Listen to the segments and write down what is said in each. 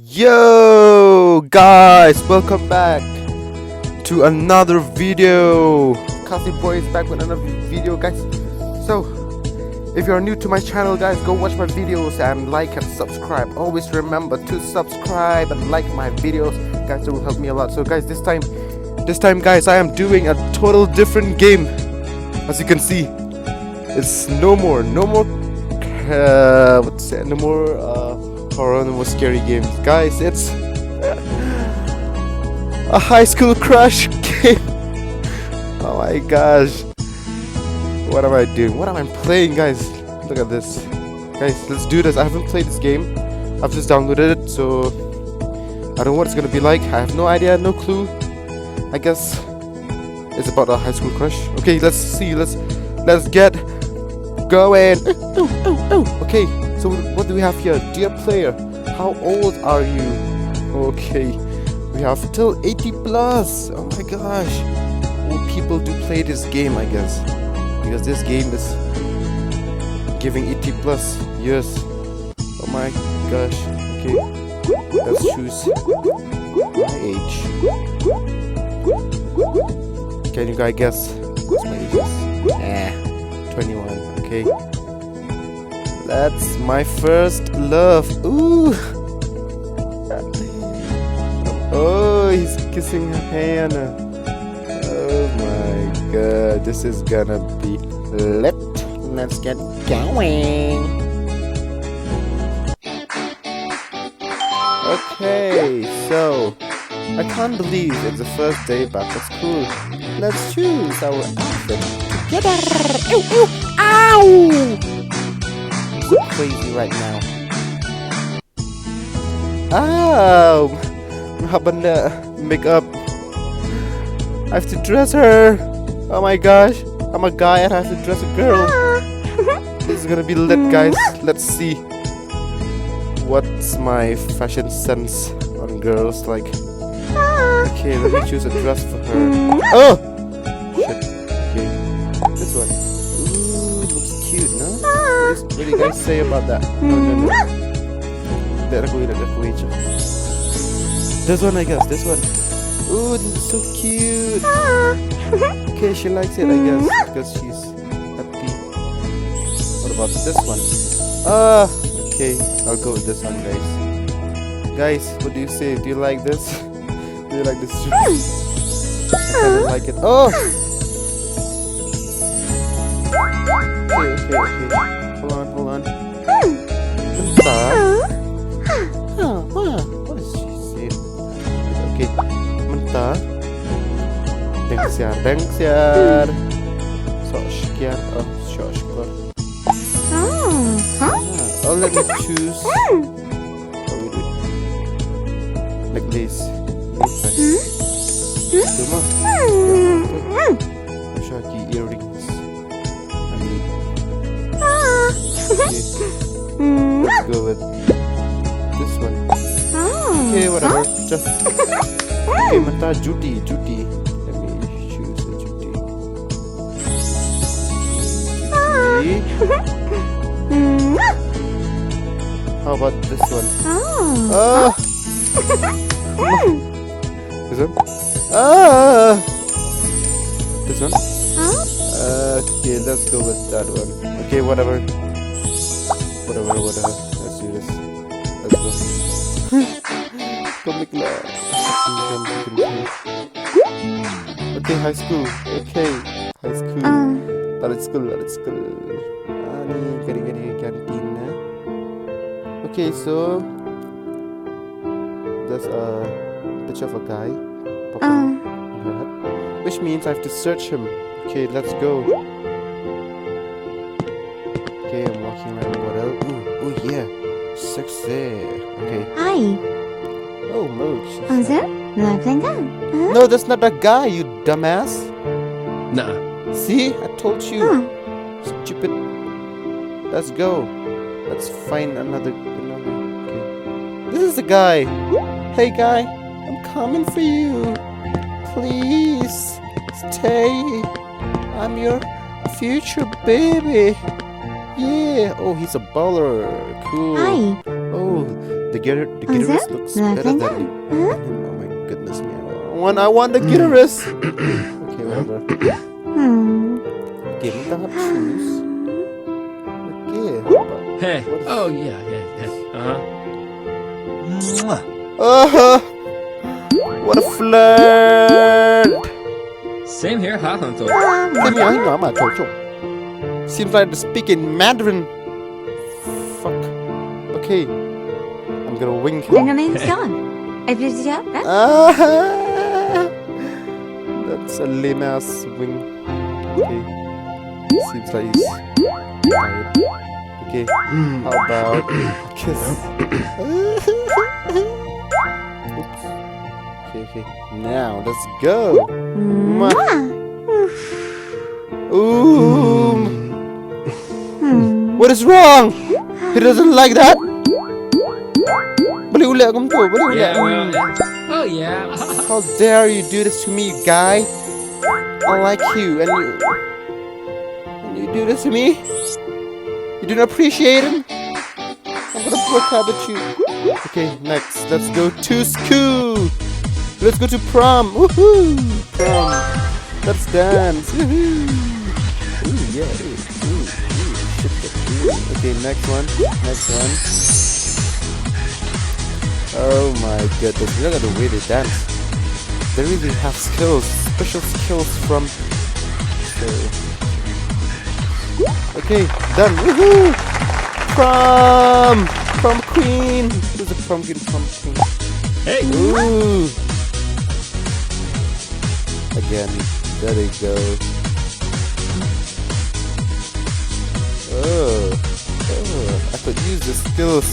Yo guys, welcome back to another video. Cassie Boy is back with another video, guys. So if you're new to my channel, guys, go watch my videos and like and subscribe. Always remember to subscribe and like my videos, guys. It will help me a lot. So guys, this time guys, I am doing a total different game. As you can see, it's no more horror, no more scary games, guys. It's a high school crush game. Oh my gosh, what am I doing? What am I playing, guys? Look at this, guys. Let's do this. I haven't played this game. I've just downloaded it, so I don't know what it's gonna be like. I have no idea, no clue. I guess it's about a high school crush. Okay, let's see. Let's get going. Okay, so what do we have here? Dear player, how old are you? Okay, we have till 80 plus. Oh my gosh, old people do play this game, I guess, because this game is giving 80 plus years. Oh my gosh. Okay, let's choose my age. Can you guys guess what's my age is? 21. Okay, that's my first love. Ooh. Oh, he's kissing her hand. Oh my god, this is gonna be lit. Let's get going. Okay, so I can't believe it's the first day back at school. Let's choose our outfit together. Ow, ow, ow! So crazy right now. Ow! Habanda makeup. I have to dress her. Oh my gosh, I'm a guy and I have to dress a girl. This is gonna be lit, guys. Let's see what's my fashion sense on girls like. Okay, let me choose a dress for her. Oh! Shit. Okay. This one. Ooh, looks cute, no? What do you guys say about that? No. This one, I guess. This one. Ooh, this is so cute. Okay, she likes it, I guess, because she's happy. What about this one? Okay, I'll go with this one, guys. Guys, what do you say? Do you like this? Do you like this dress? I kinda like it. Oh! Okay. Hold on. What is she saying? Okay. Mentah. Dengsiar. Soshkiar. Oh, shoshkor. Oh, let me choose. Like this. Cuma Shaki earrings. Okay. Let's go with this one. Okay, whatever. Just okay, mata Judy. Let me choose a Judy. How about this one? This one? This one? Okay, let's go with that one. Okay, whatever. Let's do this. Let's go. Comic love. Okay, high school. Tarik school. Ni gari canteen. Okay, so there's a picture of a guy popping in her head, which means I have to search him. Okay, let's go. Okay, I'm walking around. What else? Oh yeah, sexy. Okay. Hi. Oh, Moog. No, that's not that guy, you dumbass. Nah. See, I told you. Stupid. Let's go. Let's find another. Okay. This is the guy. Hey guy, I'm coming for you. Please stay. I'm your future baby. Yeah. Oh, he's a baller. Cool. Hi. Oh, The guitarist looks better than me. Oh my goodness me. I want the guitarist. Okay, whatever. Okay, we don't have shoes. Okay. Hey. What- Oh yeah. What a flirt. Same here, huh, Hunter? Seems like they're speaking Mandarin. Fuck. Okay. I'm gonna wink him. That's a lame ass wing. Okay. Seems like he's tired. Okay. How about a kiss? Oops. Okay. Now let's go. Mwah. Ooh. What is wrong? He doesn't like that. Boleh ulat kamu tu? Boleh ulat. Yeah, well, oh yeah. How dare you do this to me, you guy? I like you, and you do this to me? You don't appreciate him? I'm gonna break up with you. Okay, next, let's go to school. Let's go to prom. Woohoo! Prom. Let's dance. Woohoo! Ooh, yeah. Ooh. Okay, next one. Oh my goodness, look at the way they dance. They really have skills, special skills from... Okay, done. Woohoo! Prom queen. Who's the prom queen? Hey. Ooh. Again, there they go. Oh, I could use the skills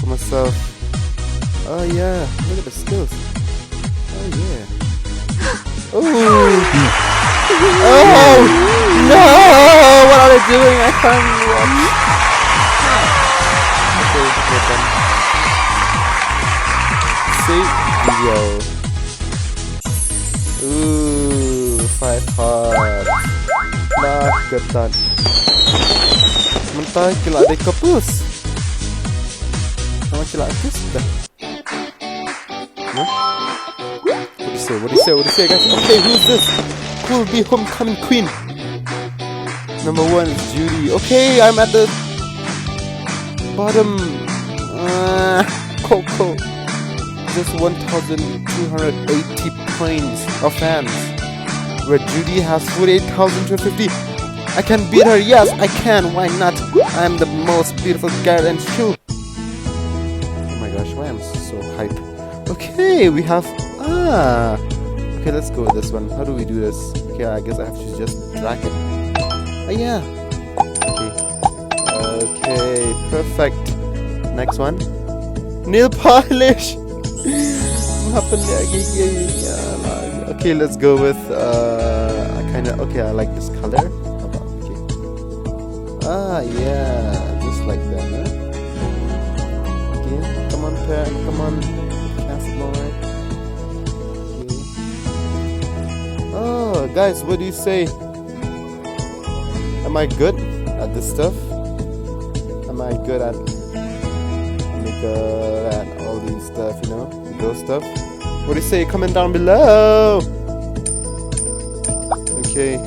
for myself. Oh yeah, look at the skills. Oh yeah. Oh! Oh no! What are they doing? I can't watch. Okay, we're done. Save video. Ooh, 5 hearts. Nah, ketan. Mentah kelak ada kapus. Sama kelak kapus dah. Huh? What do you say, guys? Okay, who's this? Who will be homecoming queen? Number 1 is Judy. Okay, I'm at the bottom. Coco. Just 1,280 points of fans. Where Judy has 48,250. I can beat her. Yes, I can. Why not? I'm the most beautiful girl in school. Oh my gosh, why am I so hyped? Okay, we have... Okay, let's go with this one. How do we do this? Okay, I guess I have to just drag it. Oh yeah. Okay, perfect. Next one. Nail polish. Okay, let's go with okay, I like this color. How about, okay. Yeah, just like that, huh? Okay, come on, Pat, come on, cast more. Okay. Oh, guys, what do you say? Am I good at this stuff? Am I good at all these stuff, you know, those stuff? What do you say? Comment down below. Okay.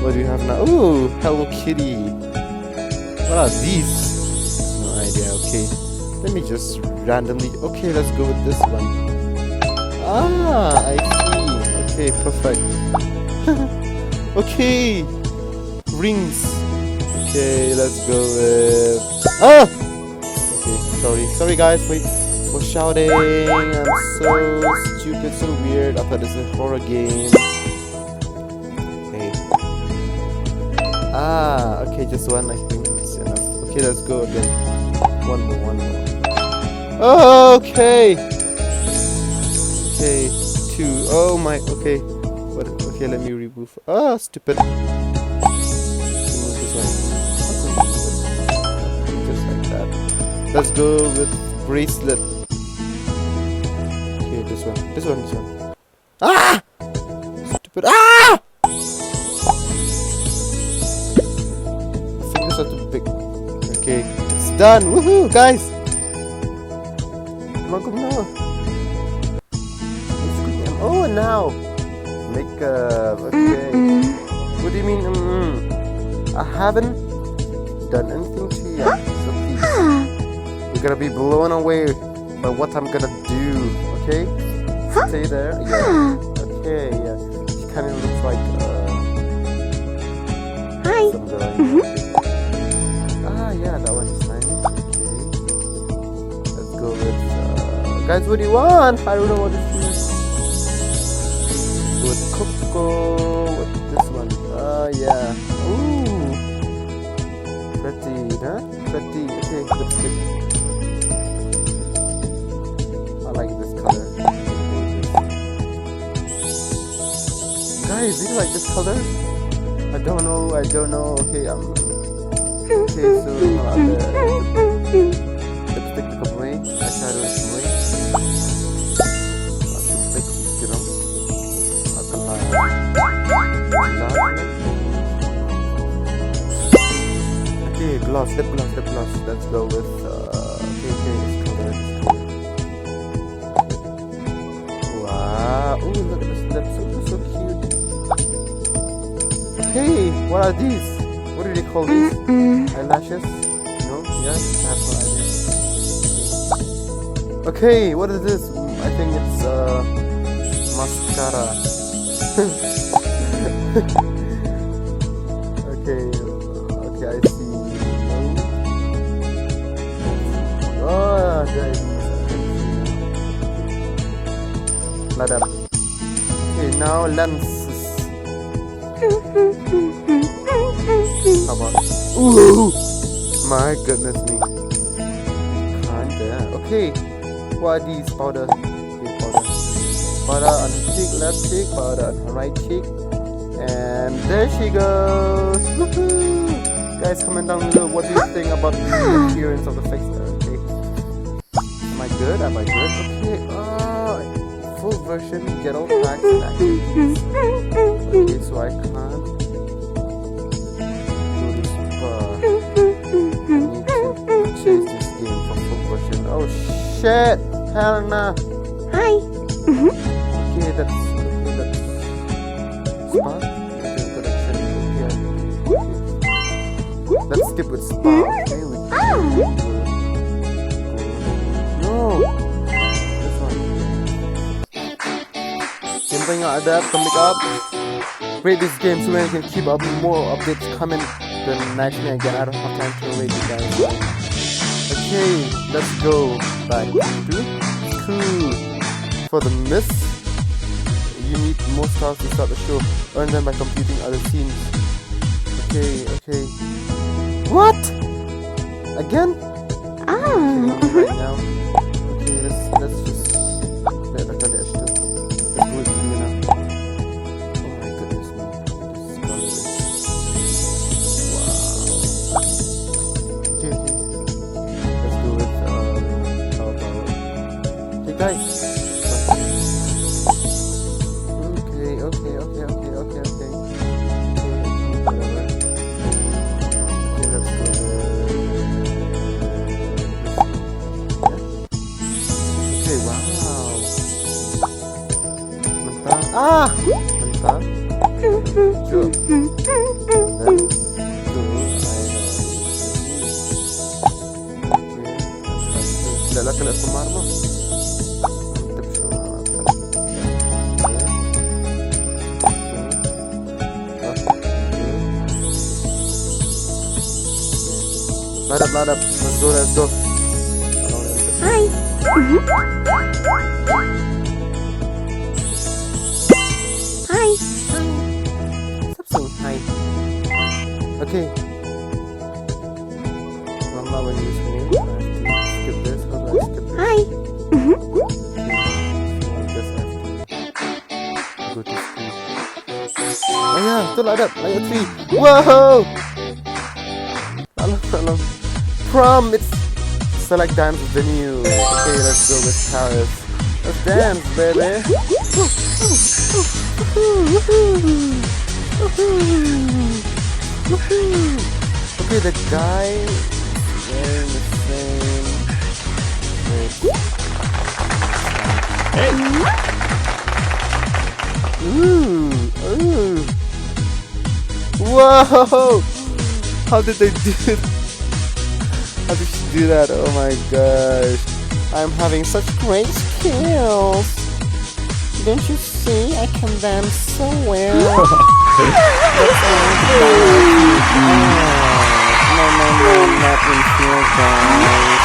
What do you have now? Ooh, Hello Kitty. What are these? No idea. Okay. Let me just randomly. Okay, let's go with this one. I see. Okay, perfect. Okay. Rings. Okay, let's go with. Okay, sorry guys for shouting. I'm so stupid, so weird. I thought this was a horror game. Okay, just one. I think it's enough. Okay, let's go again. One more. Okay. Okay, 2. Oh my. Okay. What? Okay, let me remove. Stupid. Remove this one. Just like that. Let's go with bracelet. Okay, this one. Stupid. Fingers are too big. Okay, it's done. Woohoo, guys! come now. Oh, now. Makeup. Okay. What do you mean? I haven't done anything to you. So please, you're gonna be blown away by what I'm gonna do. Okay? Stay there. Yeah. Okay. Yeah. She kind of looks like some girl. Yeah. That one is nice. Okay. Let's go with. Guys, what do you want? I don't know what this is. With Coco. With this one. Yeah. Ooh. Pretty, huh? Pretty. Okay, lipstick. I like this color. Guys, do you like this color? I don't know. Okay, okay, so lipstick ko mo eh. Eyeshadow ko mo eh. Lipstick, you know. Okay, gloss, lip gloss. Let's go with okay, this color. Wow, ooh, look at this lip, so cute. Hey, what are these? What do they call these? Eyelashes? No? Yes, I have no idea. Okay, what is this? I think it's mascara. Okay, I see. Oh, there it is. Like that. Okay, now lenses. How about? Ooh, my goodness me. Kinda. Okay, what are these? Powder. Okay, powder on the cheek, left cheek, powder on her right cheek, and there she goes. Woohoo! Guys, comment down below. What do you think about the appearance of the face? Okay, am I good? Okay. Full version. Get all facts and activities. Okay, so I can't. Chase this game for full version. Oh shit! Hell nah. Hi. Okay, that's spa. Okay, collection. Okay. Let's skip with spa. Okay, no. This one. Something like that. Coming up. Rate this game so we can keep up more updates coming. The next me again. I don't have time to rate you guys. Okay, let's go back to school. For the miss, you need more stars to start the show. Earn them by completing other scenes. Okay. What? Again? Okay, right now. Okay, let's just let the color let's do it now. Oh my goodness me. This color is wow. Okay. Let's go with how about hey guys. Okay. Whatever. Okay, let's go with okay, wow. Mentah. Sure. Then Lalaki kumar mo. Light up. Let's go. Hi. Hi. Stop saying hi. Okay. Mama, when you use me, I have to skip this. How do I skip this? Hi. So I guess I have to go to school. Oh yeah, still light up. Light up 3. Whoa! Alam. Prom, it's select dance venue. Okay, let's go with Paris. Let's dance, baby. Okay, the guy is wearing the same. Hey! Ooh. Whoa! How did they do it? How did she do that? Oh my gosh. I'm having such great skills. Don't you see? I can dance so well. No, not in here, guys.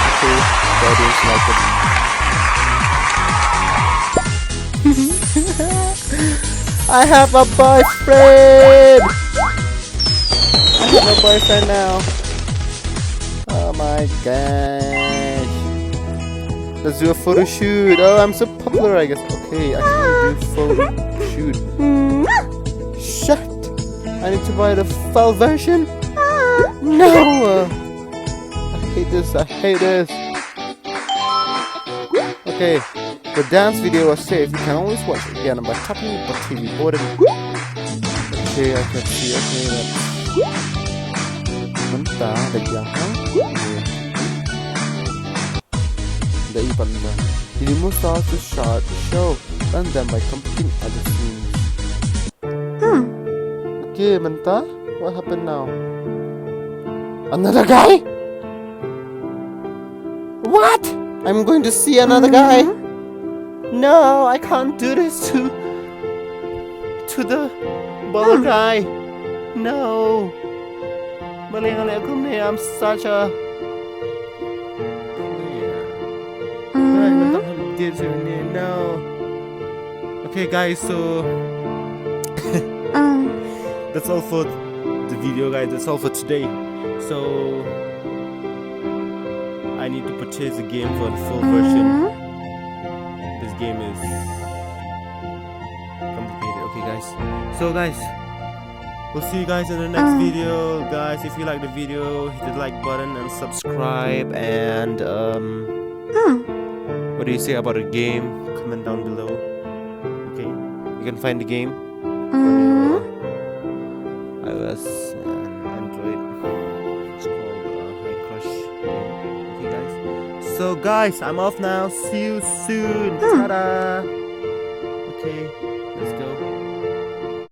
Okay, that is like it. I have a boyfriend! I have a boyfriend now. Oh my gosh. Let's do a photo shoot. Oh, I'm so popular, I guess. Okay, I can do photo shoot. Shut! I need to buy the full version? No! I hate this, Okay, the dance video was saved. You can always watch it again by tapping the TV button. Okay, I can see. Okay, that's... Bentar, ada jangan. The even one. You move start to start the show, and then by completing other scenes. Okay, bentar. What happened now? Another guy? What? I'm going to see another guy. No, I can't do this to the baller guy. No. I'm such a... No. Okay, guys, so that's all for the video, guys. That's all for today. So I need to purchase the game for the full version. This game is complicated. Okay, guys. So, guys, we'll see you guys in the next video. Guys, if you like the video, hit the like button and subscribe. And what do you say about the game? Comment down below. Okay, you can find the game on your iOS and Android. It's called Hi Crush game. Okay, guys. So, guys, I'm off now. See you soon. Ta-da. Okay.